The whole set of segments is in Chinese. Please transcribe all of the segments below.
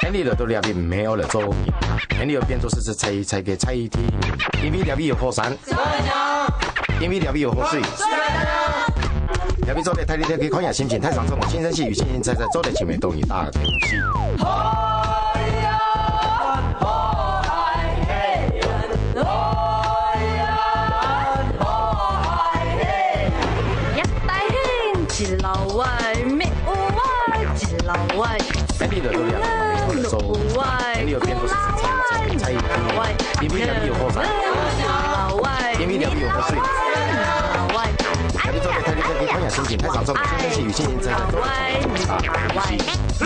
天地的都两边没有了周密，天地的变作是才给猜一题，因为两边有火山，因为两边有河水，两边做的太厉害，可以看下心情太上升，轻声细语，轻轻踩踩，做的前面动一大东西。一老外没有外，一老外。天地的都两边没有了周密，天地的变作是猜一题，因为两边有火山，因为两边有河水。两边做的太厉害，可以看下心情太上升，轻声细语，轻轻踩踩，做的前面动一大东西。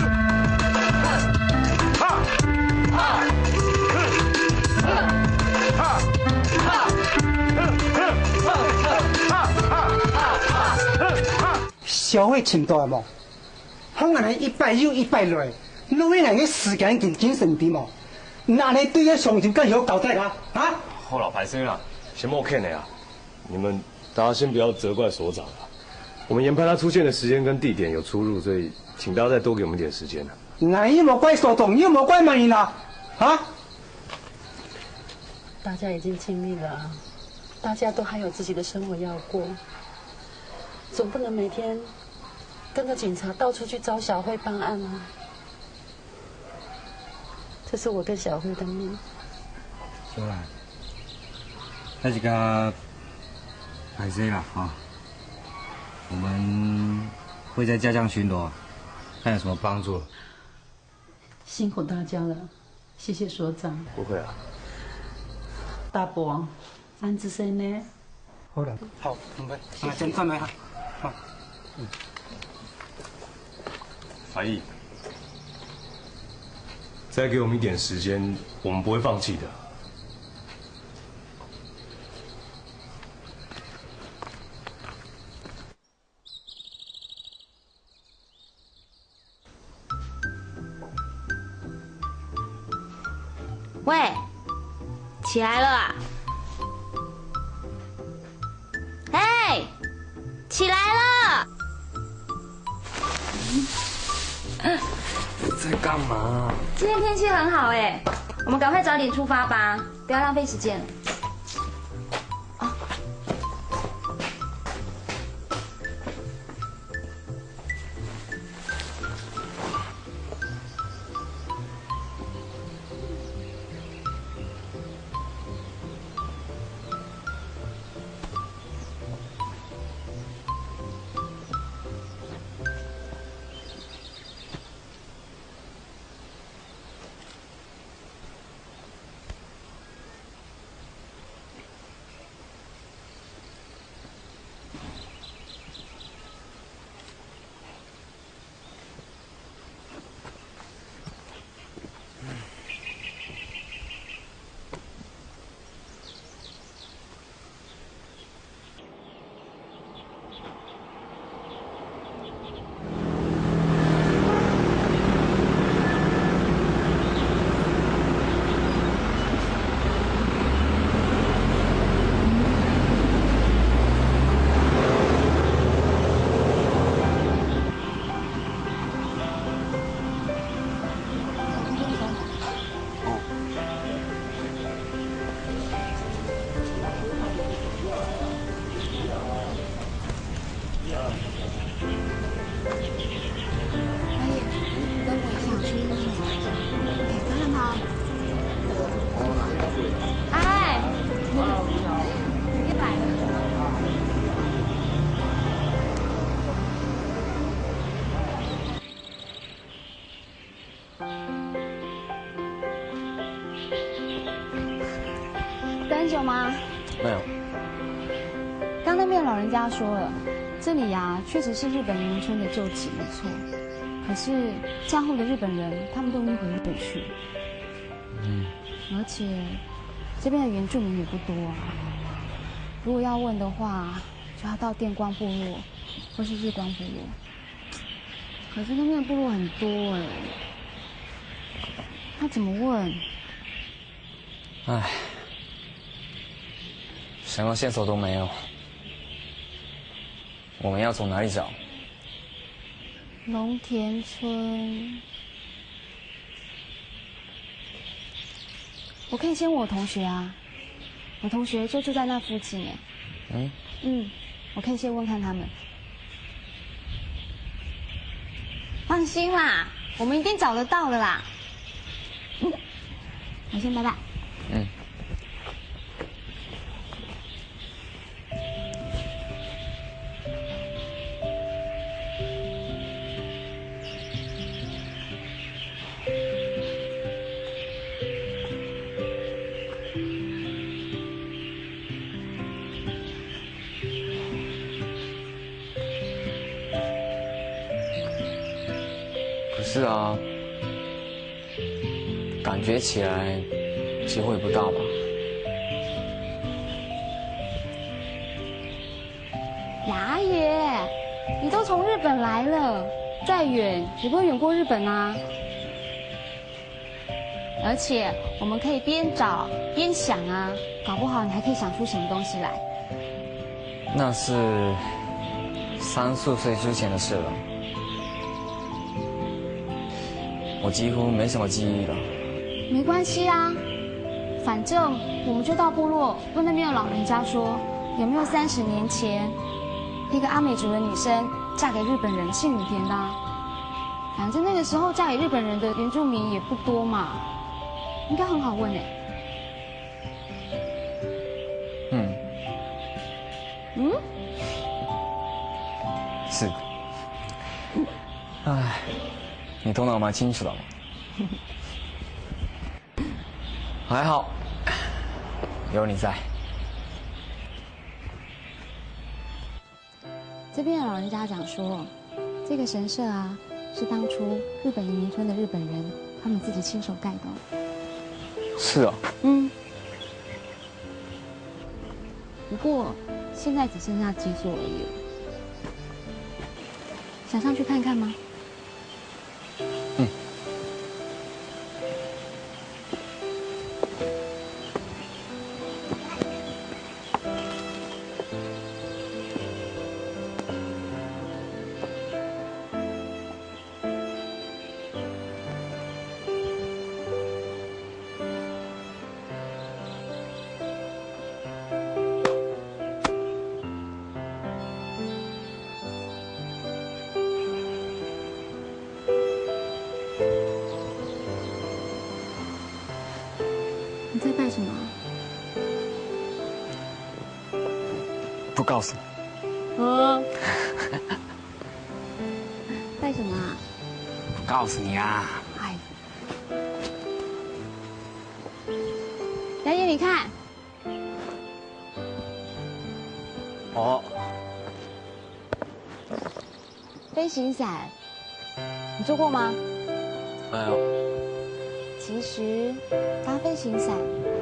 社会程度冇，香港人一摆又一摆来，弄起来个时间跟精神点冇，哪里对个上就更有交代啊？啊！好了，排生了，先莫看了呀。你们大家先不要责怪所长了，我们研判他出现的时间跟地点有出入，所以请大家再多给我们点时间了。那又冇怪所长，又冇怪马云啦，啊！大家已经尽力了啊，大家都还有自己的生活要过，总不能每天跟着警察到处去找小慧办案啊。这是我跟小慧的命。小兰，那是个海生了啊，我们会再加强巡逻，看有什么帮助。辛苦大家了，谢谢所长。不会啊。大伯，安子生呢？好了，好，准备，先准备哈，好。法医，再给我们一点时间，我们不会放弃的。喂，起来了啊！嘿，起来了！在干嘛？今天天气很好哎，我们赶快早点出发吧，不要浪费时间了。很久吗？没有。刚那边老人家说了，这里呀确实是日本农村的旧址，没错。可是战后的日本人，他们都已经回日本去。而且这边的原住民也不多啊。如果要问的话，就要到电光部落或是日光部落。可是那边的部落很多哎，那怎么问？唉，什么线索都没有，我们要从哪里找？龙田村，我可以先问我同学啊，我同学就住在那附近哎。我可以先问看他们。放心啦，我们一定找得到的啦。我先拜拜。可是啊，感觉起来机会不大吧？雅也，你都从日本来了，再远也不会远过日本啊。而且我们可以边找边想啊，搞不好你还可以想出什么东西来。那是3、4岁之前的事了，我几乎没什么记忆了。没关系啊，反正我们就到部落问那边的老人家说，有没有30年前一个阿美族的女生嫁给日本人姓武田的啊。反正那个时候嫁给日本人的原住民也不多嘛，应该很好问哎。是。唉，你头脑蛮清楚的嘛。还好，有你在。这边的老人家讲说，这个神社啊，是当初日本移民村的日本人他们自己亲手盖的。是啊。不过现在只剩下基座而已了。想上去看看吗？你在拜什么？不告诉你。拜什么啊？不告诉你啊。哎，雅姐，你看。哦。飞行伞，你做过吗？没有。其实，搭飞行伞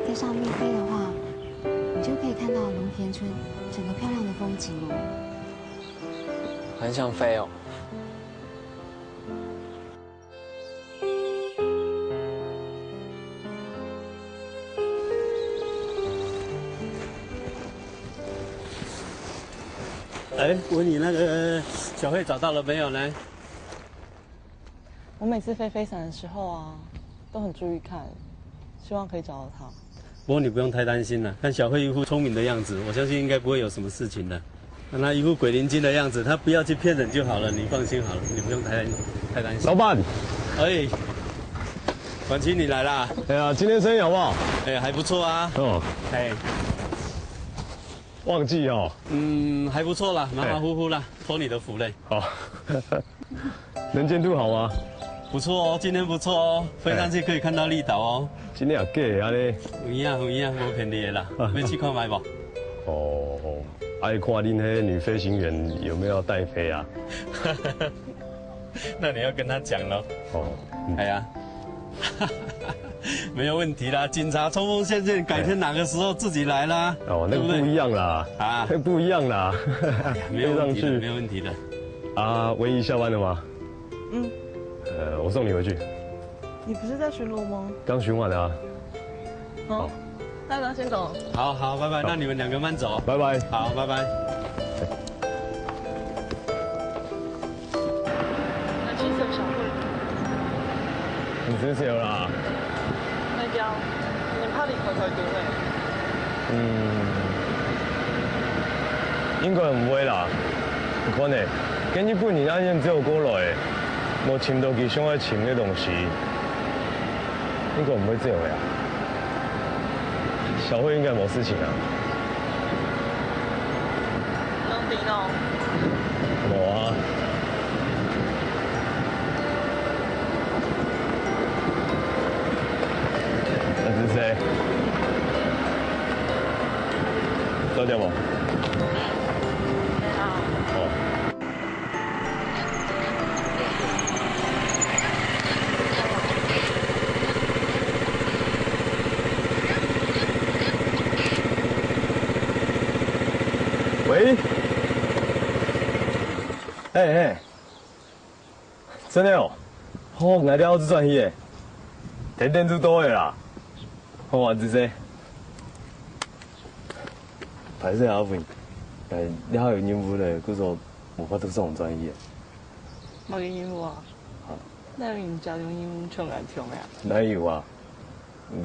在上面飞的话，你就可以看到龙田村整个漂亮的风景哦。很想飞哦。哎，问你那个小慧找到了没有呢？我每次飞飞伞的时候啊，都很注意看，希望可以找到他。不过你不用太担心了，看小慧一副聪明的样子，我相信应该不会有什么事情的。看他一副鬼灵精的样子，他不要去骗人就好了，你放心好了，你不用太担心。老板，哎，管清你来啦？哎呀，今天生意好不好？哎，还不错啊。哦，哎，旺季哦。还不错啦，马马虎虎啦，托你的福嘞。好，能见度好吗？不错哦，今天不错哦，飞上去可以看到绿岛哦。今天也假啊咧？有影，无骗你的啦。要去看卖不？哦，爱看恁那女飞行员有没有带飞啊？那你要跟他讲咯。哦，哎呀，没有问题啦。警察冲锋陷，改天哪个时候自己来啦？哦，那个不一样啦。啊，那不一样啦。没有问题的，没有问题的。啊，唯一下班了吗？我送你回去。你不是在巡逻吗？刚巡完的啊。好，那先走。好，拜拜。那你们2个慢走。拜拜。好，拜拜。那7岁小慧。你真是有啦。那娇，今天哈尼快快长诶。应该唔会啦，唔可能。今日半年安尼只有过来，无寻到佢想要寻的东西，应该唔会这样呀。小慧应该冇事情啊。两点哦。冇啊。那是谁？早点冇。喂，真的哦，好，我了这专业，天天都多的啦，好啊，这些，歹势阿伟，你还有任务咧，佢说无法度上专业。冇任务啊？那你家用任务冲来冲呀？哪有啊？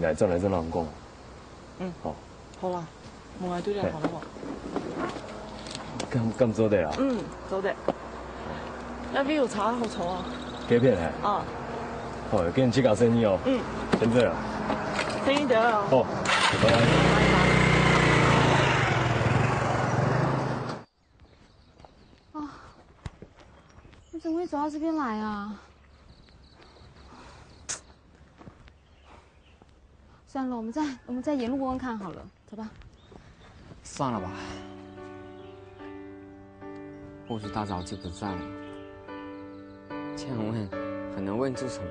来这人讲。好。好啦，冇来对了，好了冇？咁做得啊？做得。那边有茶好臭啊！几片嘿？啊。好，给你去搞生意哦。先这样。生意得了。好，拜拜。啊，你怎么会走到这边来啊？算了，我们再沿路问问看好了，走吧。算了吧，或许他早就不在了。这样问还能问出什么？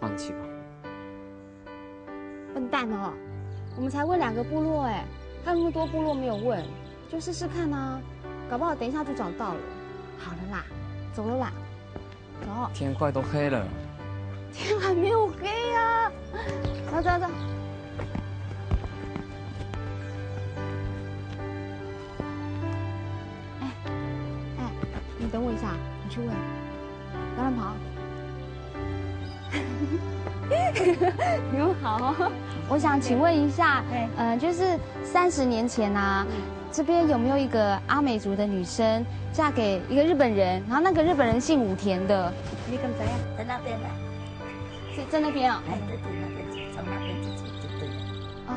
放弃吧。笨蛋哦，我们才问2个部落哎，还有那么多部落没有问，就试试看啊，搞不好等一下就找到了。好了啦，走了啦，走。天快都黑了。天还没有黑呀，走走走。你等我一下，你去问，不要乱跑。你们好，我想请问一下，就是30年前啊，这边有没有一个阿美族的女生嫁给一个日本人，然后那个日本人姓武田的？你怎么样？在那边的。是在那边啊？哎，对，那边从那边直接就对了。哦，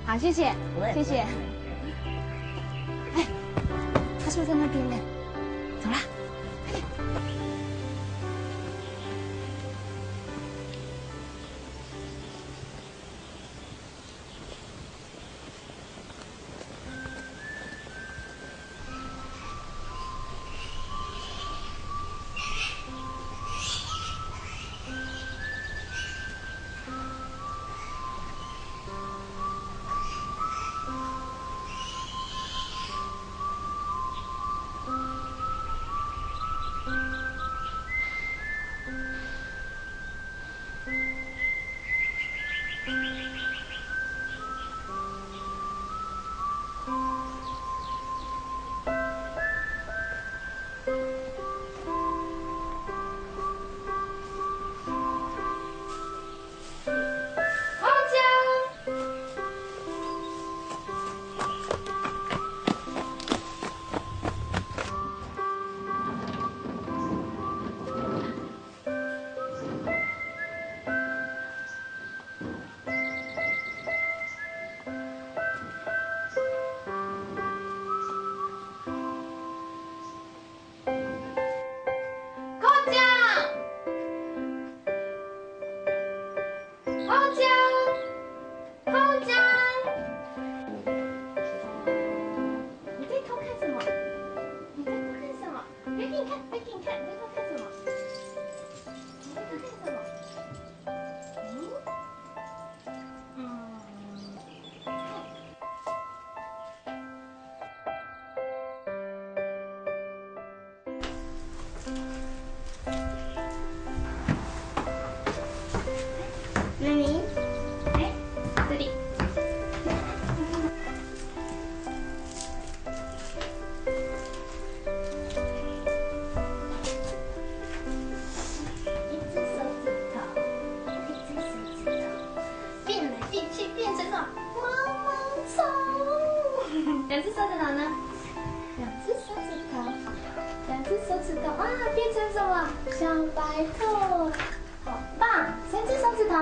好，谢谢，谢谢。哎，他是不是在那边呢？走啦。手指头啊，变成什么？小白兔，好棒！3只手指头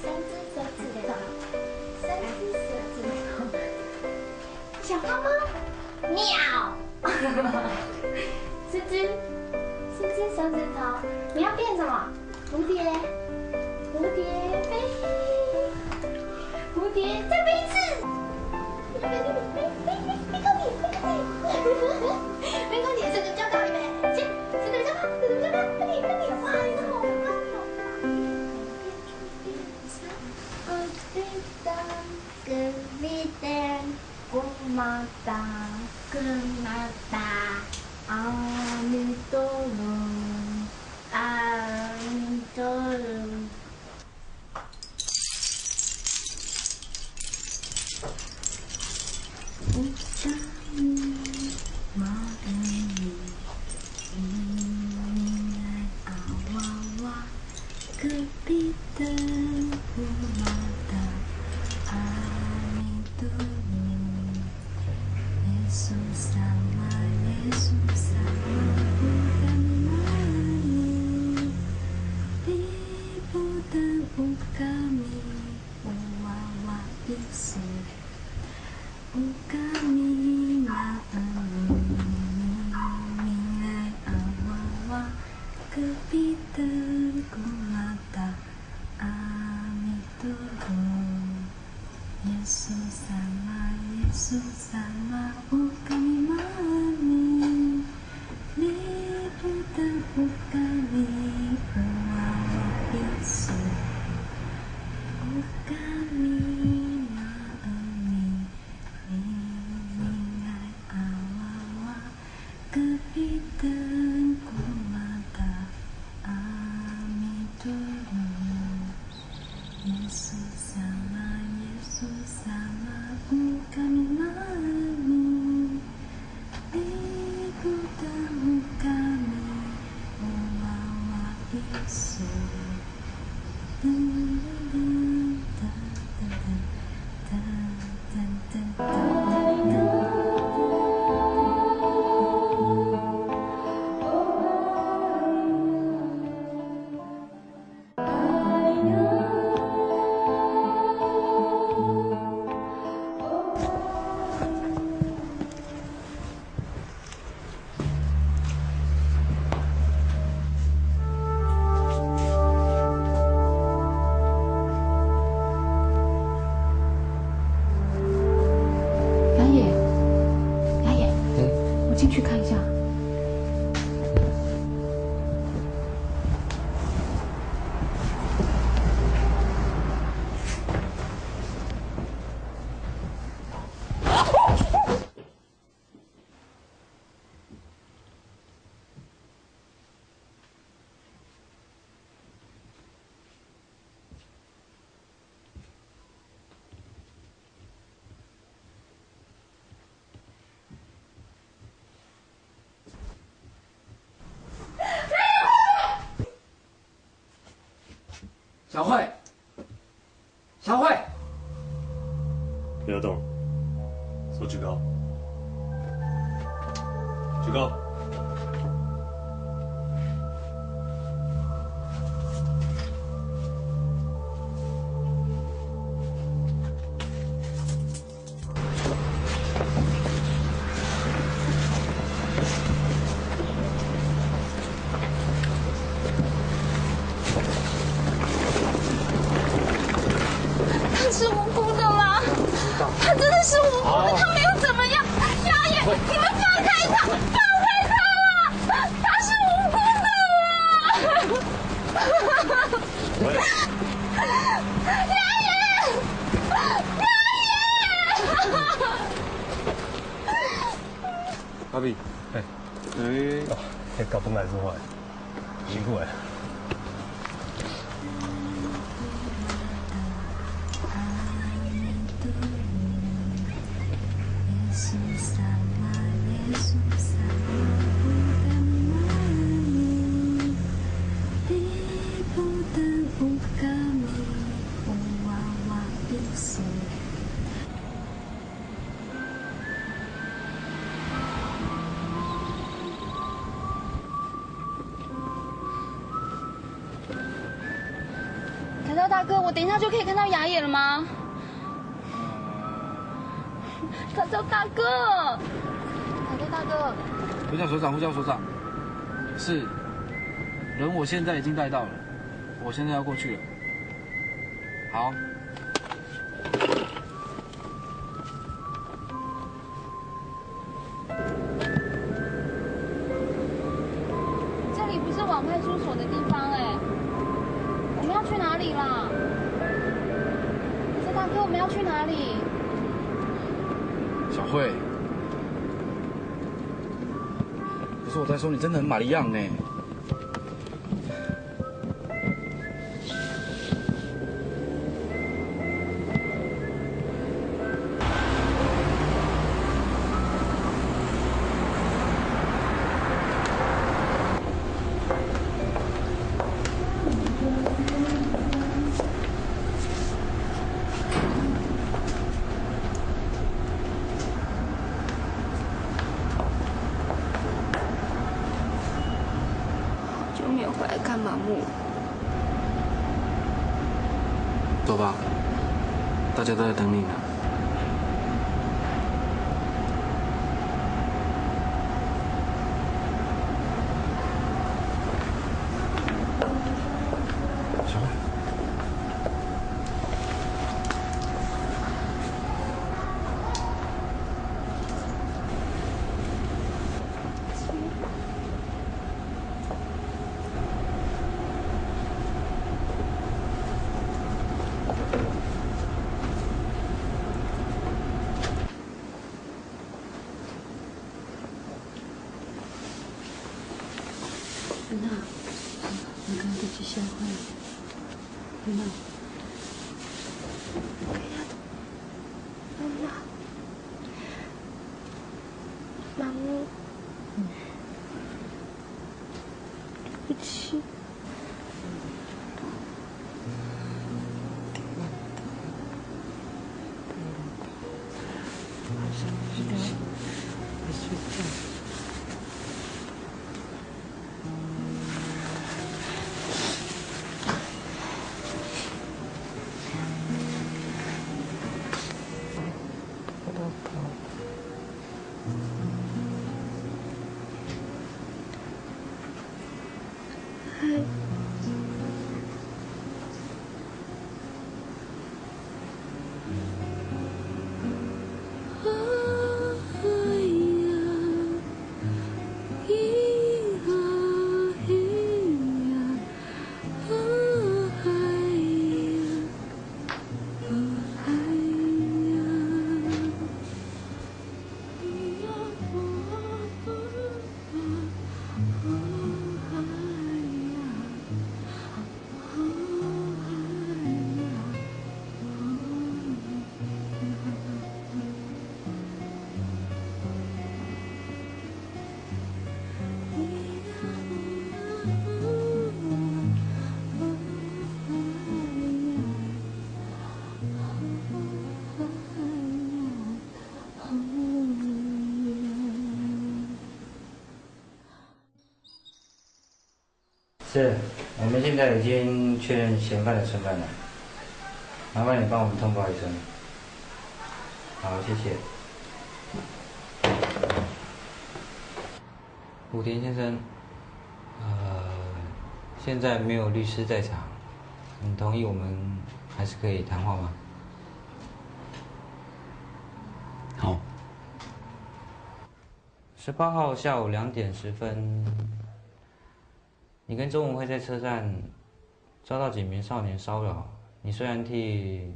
，3只手指头，3只手指头，小花猫，喵，4只手指头，你要变什么？蝴蝶，蝴蝶飞，蝴蝶再飞一次。没关系，这个交给你们，这个交给，这个交给，快点，哇，你好棒进去看一下。小慧，小慧，不要动，手举高，举高。是无辜的吗？他真的是无辜的，他没有怎么样。衙爷，你们放开他，放开他了，他是无辜的啦。衙爷，阿碧，搞崩还是坏，辛苦哎。道大哥，我等一下就可以看到牙野了吗？可道大哥，可道大哥，呼叫所长，呼叫所长。是，人我现在已经带到了，我现在要过去了。好。这里不是往派出所的地方哎，我们要去哪里啦？可是大哥，我们要去哪里？小慧，不是我在说，你真的很玛丽样呢。走吧，大家都在等你呢。小慧，安娜，你刚刚在去消化。安娜，妈咪，对不起。是，我们现在已经确认嫌犯的身份了，麻烦你帮我们通报一声。好，谢谢。武田先生，现在没有律师在场，你同意我们还是可以谈话吗？好。18号下午2点10分。你跟周文慧在车站遭到几名少年骚扰，你虽然替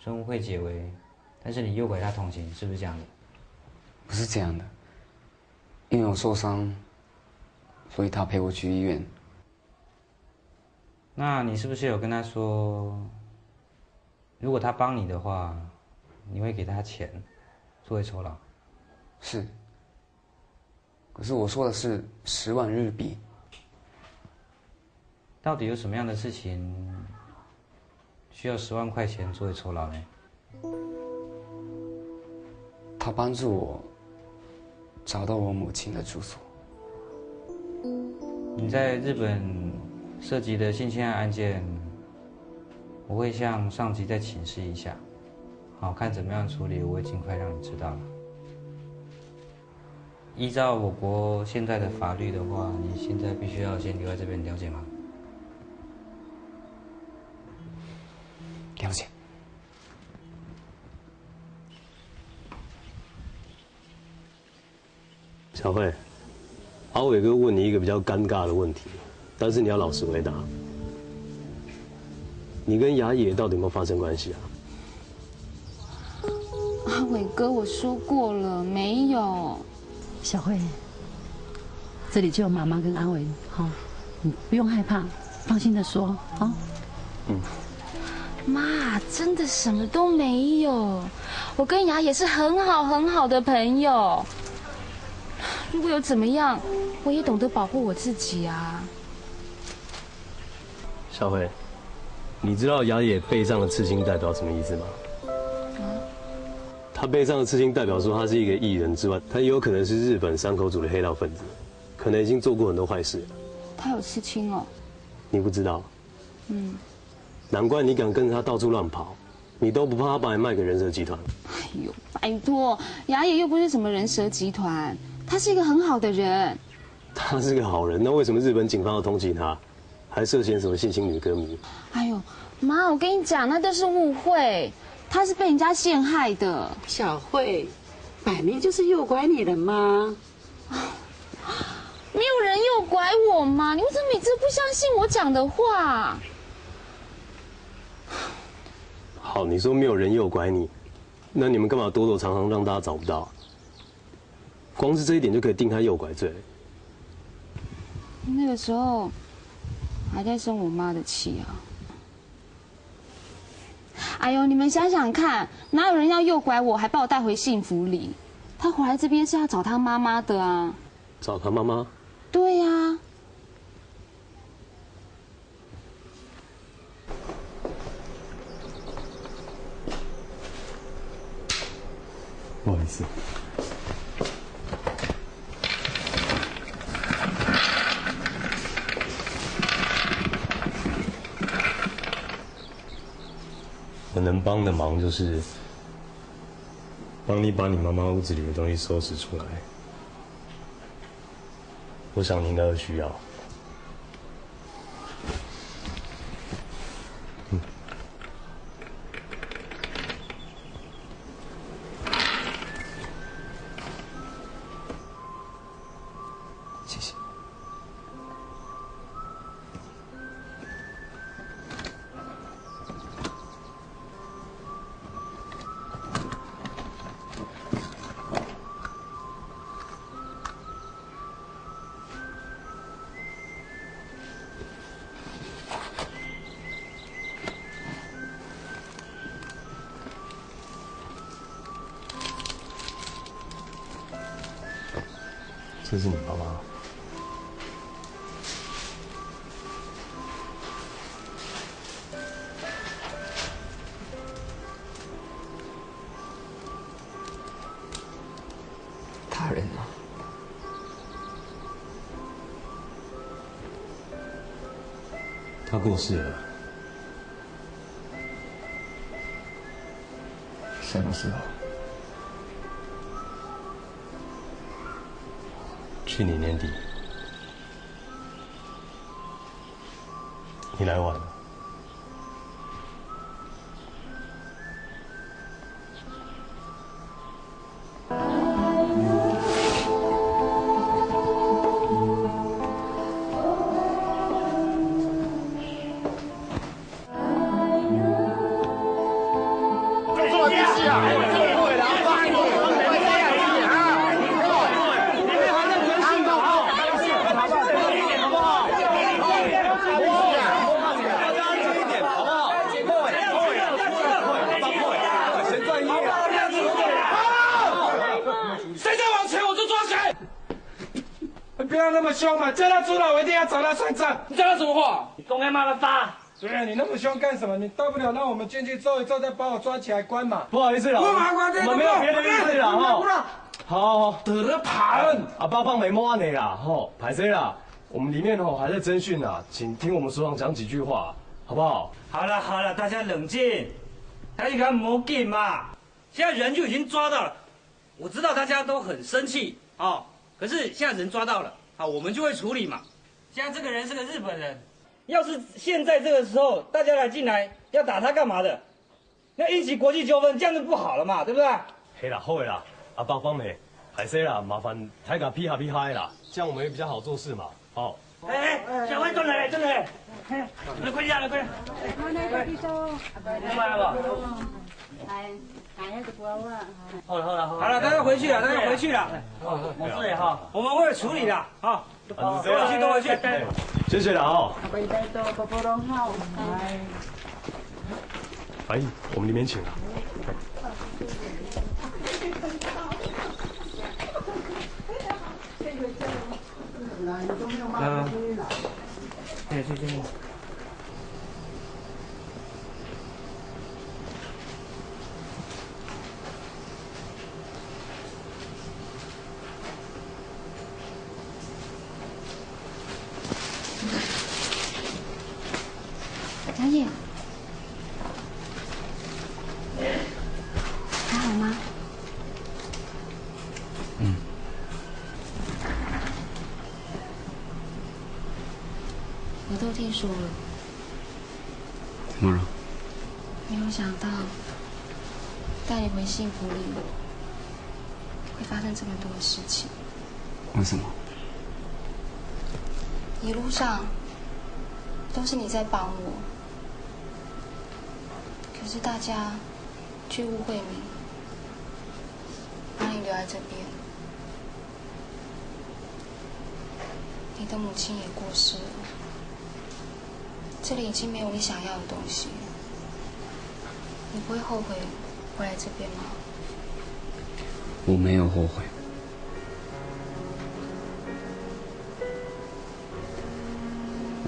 周文慧解围，但是你诱拐她同行，是不是这样的？不是这样的，因为我受伤，所以他陪我去医院。那你是不是有跟他说，如果他帮你的话，你会给他钱作为酬劳？是。可是我说的是10万日币。到底有什么样的事情需要10万块钱作为酬劳呢？他帮助我找到我母亲的住所。你在日本涉及的性侵害案件，我会向上级再请示一下，好看怎么样处理，我会尽快让你知道。依照我国现在的法律的话，你现在必须要先留在这边，了解吗？了解。小慧，阿伟哥问你一个比较尴尬的问题，但是你要老实回答。你跟雅野到底有没有发生关系啊？阿伟哥，我说过了，没有。小慧，这里就有妈妈跟阿伟，好，你不用害怕，放心的说，好。妈，真的什么都没有，我跟雅也是很好很好的朋友。如果有怎么样，我也懂得保护我自己啊。小慧，你知道雅野背上的刺青代表什么意思吗？他背上的刺青代表说他是一个艺人之外，他也有可能是日本山口组的黑道分子，可能已经做过很多坏事。他有刺青哦？你不知道？难怪你敢跟着他到处乱跑，你都不怕他把你卖给人蛇集团？哎呦，拜托，雅野又不是什么人蛇集团，他是一个很好的人。他是个好人，那为什么日本警方要通缉他，还涉嫌什么性侵女歌迷？哎呦，妈，我跟你讲，那都是误会，他是被人家陷害的。小慧，摆明就是诱拐你的嘛。没有人诱拐我嘛，你为什么每次都不相信我讲的话？好，你说没有人诱拐你，那你们干嘛躲躲藏藏让大家找不到？光是这一点就可以定他诱拐罪。那个时候还在生我妈的气啊！哎呦，你们想想看，哪有人要诱拐我，还把我带回幸福里？他回来这边是要找他妈妈的啊！找他妈妈？对呀。不好意思。我能帮的忙就是帮你把你妈妈屋子里的东西收拾出来。我想你应该会需要。谢谢。这是你妈妈。大人啊，她过世了。什么时候？去年年底，你来晚了。不要那么凶嘛！叫他出来，我一定要找他算账。你讲他什么话？你公开骂他爸！对啊，你那么凶干什么？你大不了让我们进去揍一揍，再把我抓起来关嘛。不好意思啦，我们没有别的意思啦，哈。好，得了盘啊，爸帮没摸你啦，吼，歹势啦，我们里面吼还在侦讯啦，请听我们所长讲几句话。好不好？好了好了，大家冷静，大家看没劲嘛。现在人就已经抓到了，我知道大家都很生气哦，可是现在人抓到了，好，我们就会处理嘛。现在这个人是个日本人，要是现在这个时候大家来进来要打他干嘛的？那引起国际纠纷，这样就不好了嘛，对不对？嘿啦，好的啦，阿爸方妹，海生啦，麻烦台甲批下批嗨啦，这样我们也比较好做事嘛。哦。哎，小慧，转来，转来，来快点，来快点。来吧。好了，大家回去了，大家回去了。没事哈，我们会处理的，好。都回去，都回去。谢谢了哦。阿姨，我们里面请了。哎，谢谢。小野，还好吗？嗯。我都听说了。怎么了？没有想到带你回幸福里会发生这么多的事情。为什么？一路上都是你在帮我，可是大家却误会你，把你留在这边。你的母亲也过世了，这里已经没有你想要的东西。你不会后悔回来这边吗？我没有后悔。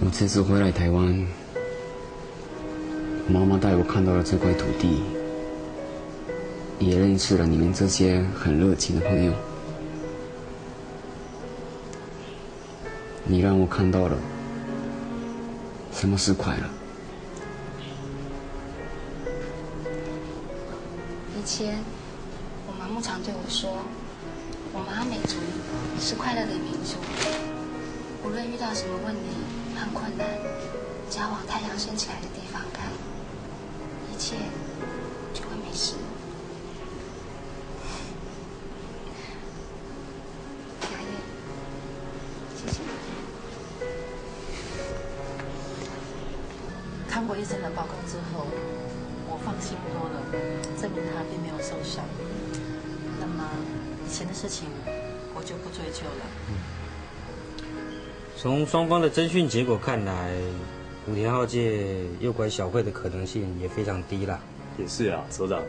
我这次回来台湾，妈妈带我看到了这块土地，也认识了你们这些很热情的朋友。你让我看到了什么是快乐。以前我妈妈常对我说，我们阿美族是快乐的民族，无论遇到什么问题和困难，只要往太阳升起来的地方看，一切就会没事。雅燕，谢谢你。看过医生的报告之后，我放心多了，证明他并没有受伤。那么以前的事情我就不追究了。从双方的侦讯结果看来，武田浩介诱拐小慧的可能性也非常低啦。也是啊，所长，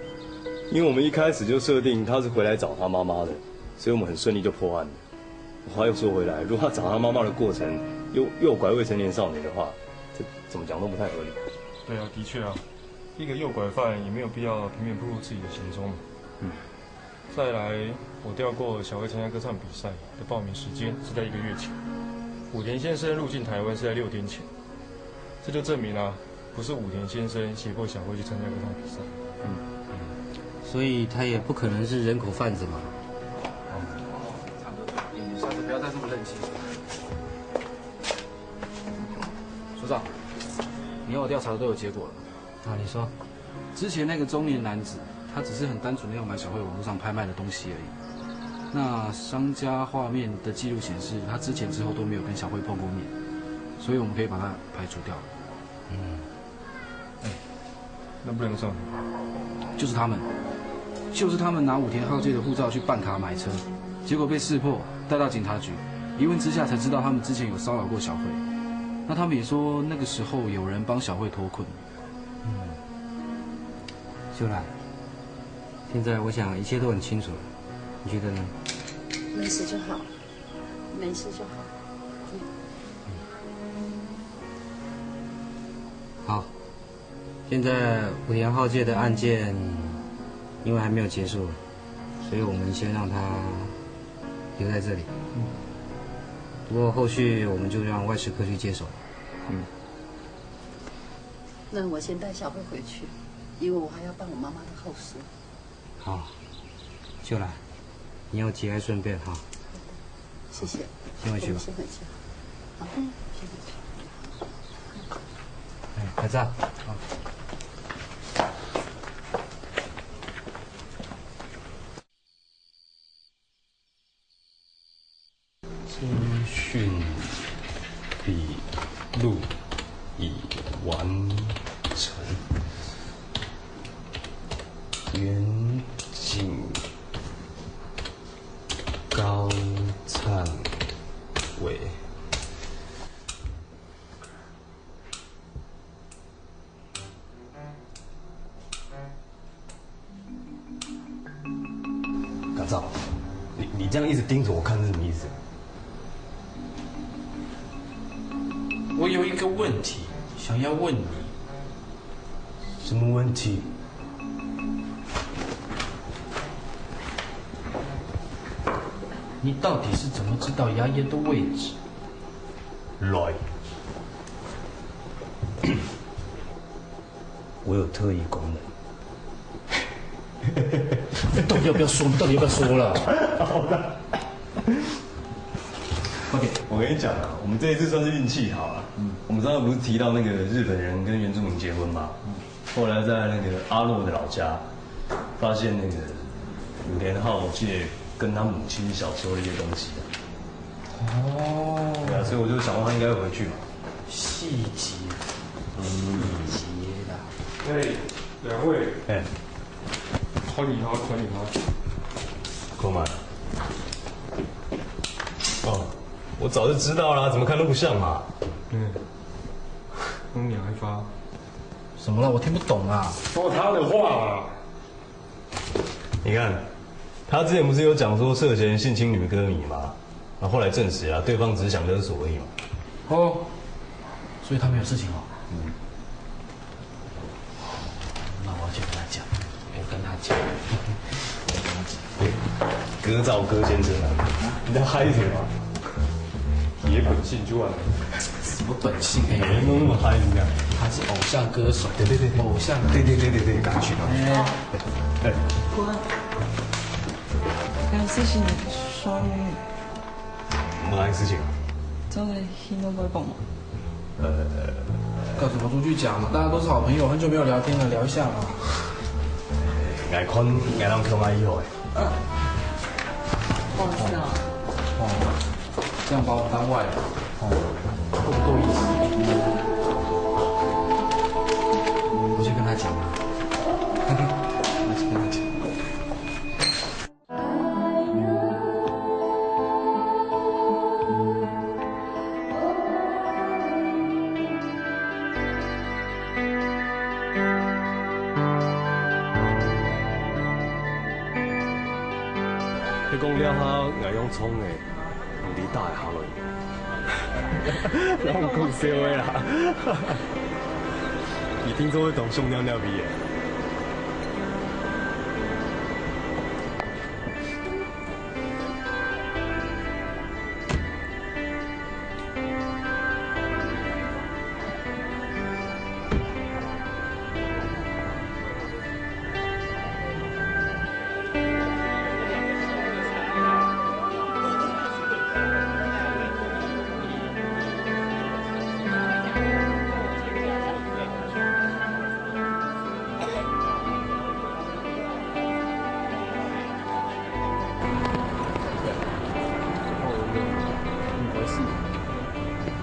因为我们一开始就设定他是回来找他妈妈的，所以我们很顺利就破案了。话又说回来，如果他找他妈妈的过程诱拐未成年少年的话，这怎么讲都不太合理。对啊，的确啊，一个诱拐犯也没有必要平面暴露自己的行踪。再来，我调过小慧参加歌唱比赛的报名时间是在1个月前，武田先生入境台湾是在6天前，这就证明了不是武田先生胁迫小慧去参加歌唱比赛。所以他也不可能是人口贩子嘛。你下次不要再这么任性。所长，你有调查的都有结果了。啊，你说，之前那个中年男子，他只是很单纯的要买小慧网络上拍卖的东西而已。那商家画面的记录显示，他之前之后都没有跟小慧碰过面，所以我们可以把他排除掉。那不能上。就是他们拿武田浩介的护照去办卡买车，结果被识破，带到警察局，一问之下才知道他们之前有骚扰过小慧。那他们也说那个时候有人帮小慧脱困。秀兰，现在我想一切都很清楚了，你觉得呢？没事就好，没事就好。好，现在武田浩介的案件因为还没有结束，所以我们先让他留在这里。不过后续我们就让外事科去接手。那我先带小慧回去，因为我还要办我妈妈的后事。好，秀兰，你有节哀顺变哈。谢谢。先回去吧。先回去。好，先回去。哎，拍照。好。资讯笔录已完成，远景高灿伟。港照，你这样一直盯着我看是什么意思？我有一个问题想要问你。什么问题？你到底是怎么知道牙爷的位置？来，我有特异功能。你到底要不要说？你到底要不要说了？好的。OK， 我跟你讲啊，我们这一次算是运气好了。我们刚刚不是提到那个日本人跟原住民结婚吗？后来在那个阿洛的老家，发现那个武田浩介跟他母亲小时候的一些东西。哦。对啊，所以我就想问他应该会回去嘛。细节，细节啦。哎，两位。哎。传你好，传你好。过来。哦，我早就知道啦，怎么看录像嘛？你还发？什么了？我听不懂啊。说他的话啊。你看，他之前不是有讲说涉嫌性侵女歌迷吗？然后后来证实啊，对方只是想勒索而已嘛。哦，所以他没有事情哦。那我要去跟他讲，我跟他讲。歌照歌先生啊，你在嗨什么？野本性就完了。什么本性？每人都那么嗨，你看。他是偶像歌手。对，偶像。对，赶快去吧。哎。有事情说。什么事情啊？招来新的微博吗？干什么出去讲嘛？大家都是好朋友，很久没有聊天了，聊一下嘛。眼看眼让靠买以后哎。不好意思啊。哦，这样把我当外人，够不够意思？我去跟他讲吧。我去跟他讲。你讲了哈，硬用冲的，用你大下落。然后讲笑的啦。你听说会懂熊尿尿鼻的？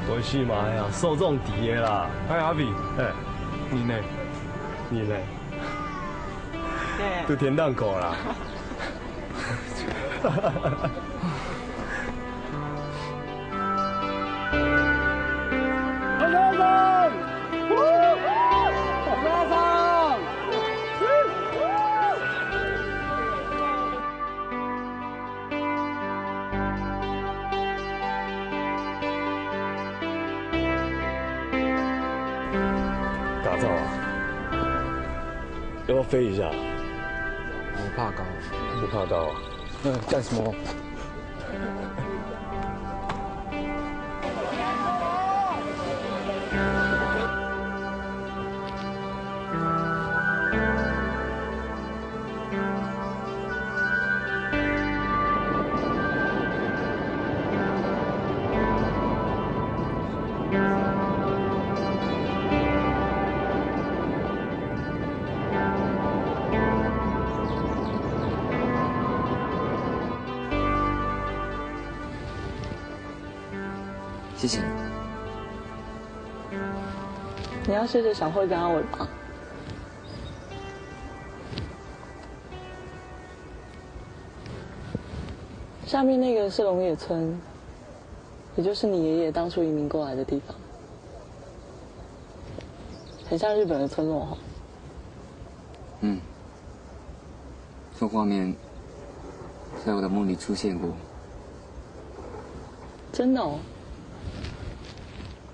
回去嘛呀，受这种敌的啦。哎，阿比，哎，你呢？你呢？对。都填档口啦。打造啊，要不要飞一下？我怕高。不怕高啊？干什么？谢谢你。你要谢谢小慧跟阿伟吧。下面那个是龙野村，也就是你爷爷当初移民过来的地方，很像日本的村落哈。嗯，这画面在我的梦里出现过。真的哦？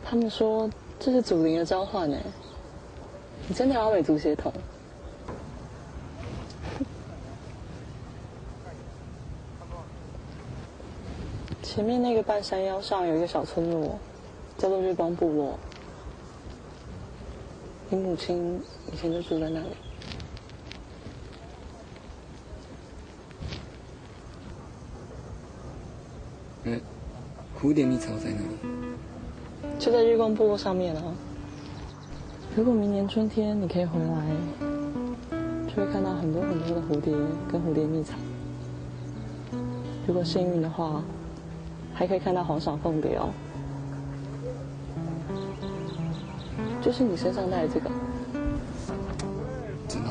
他们说这是祖灵的召唤哎，你真的要美族血统？前面那个半山腰上有一个小村落，叫做日光部落。你母亲以前就住在那里。蝴蝶蜜草在哪里？就在日光部落上面啊。如果明年春天你可以回来，就会看到很多很多的蝴蝶跟蝴蝶蜜草。如果幸运的话，还可以看到黄赏凤蝶哦，就是你身上带的这个。真的？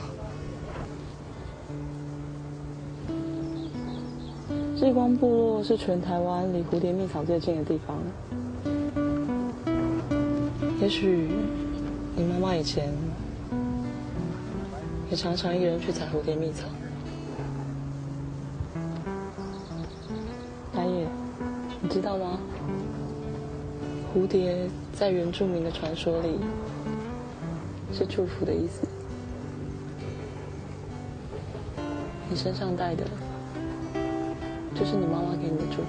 日光部落是全台湾离蝴蝶蜜草最近的地方。也许你妈妈以前也常常一个人去采蝴蝶蜜草。大爷，你知道吗？蝴蝶在原住民的传说里是祝福的意思。你身上带的就是你妈妈给你的祝福。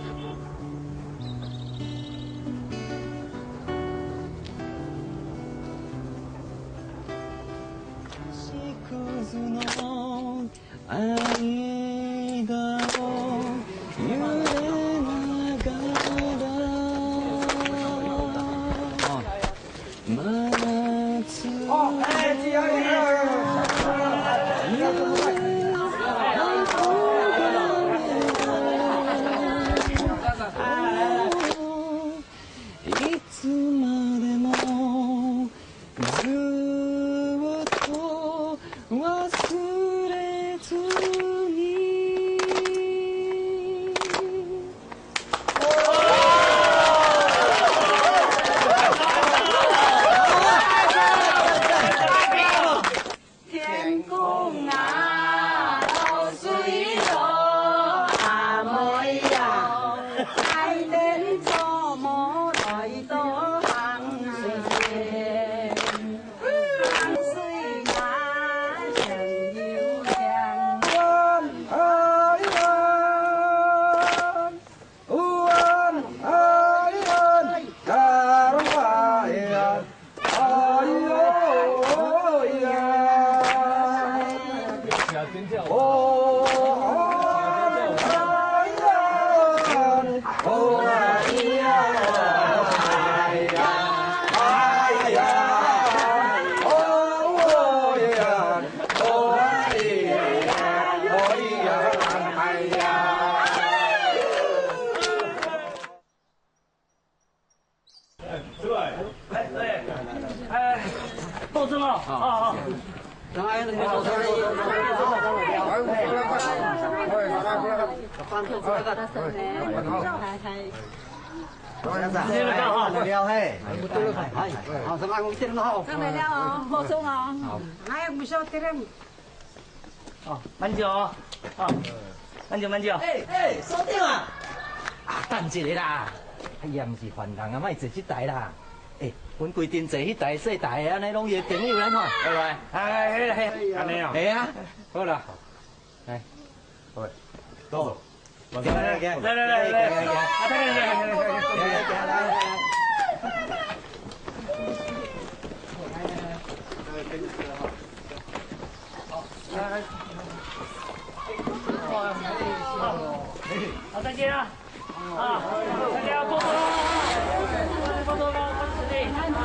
慢酒哦，慢酒。收定啊！等一下啦，哎呀，不是犯人啊，莫坐这台啦。阮规定坐迄台细台的，安尼拢伊朋友咱看，对不对？安尼哦。系啊，好啦，来，好，走。来，好，再见啊！大家要多多支持啊！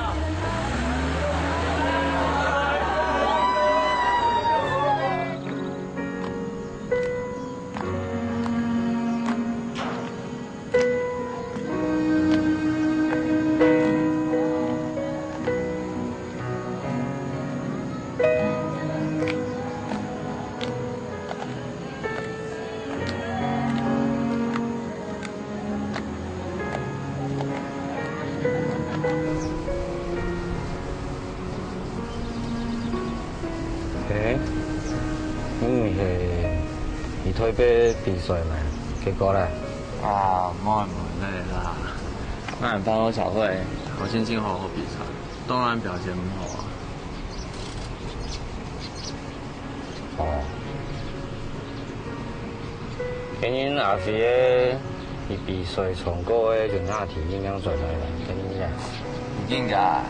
退杯比赛嘛，结果咧？啊，冇问题啦。那你帮我小慧，我心情好好比赛，当然表现很好啊。哦。今年也是咧，伊比赛全国诶全场体应该转来啦，今年啊。一定噶。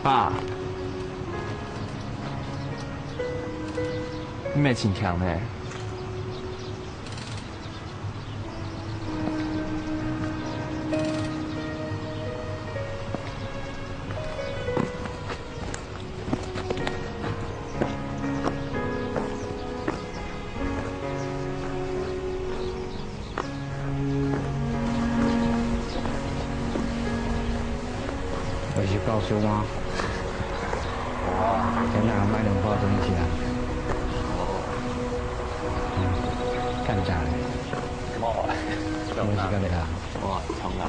爸，你没请强呢？有去报销吗？今日买2包东西啊。干啥嘞？冇啊，东西干咩啦？哇，冲浪。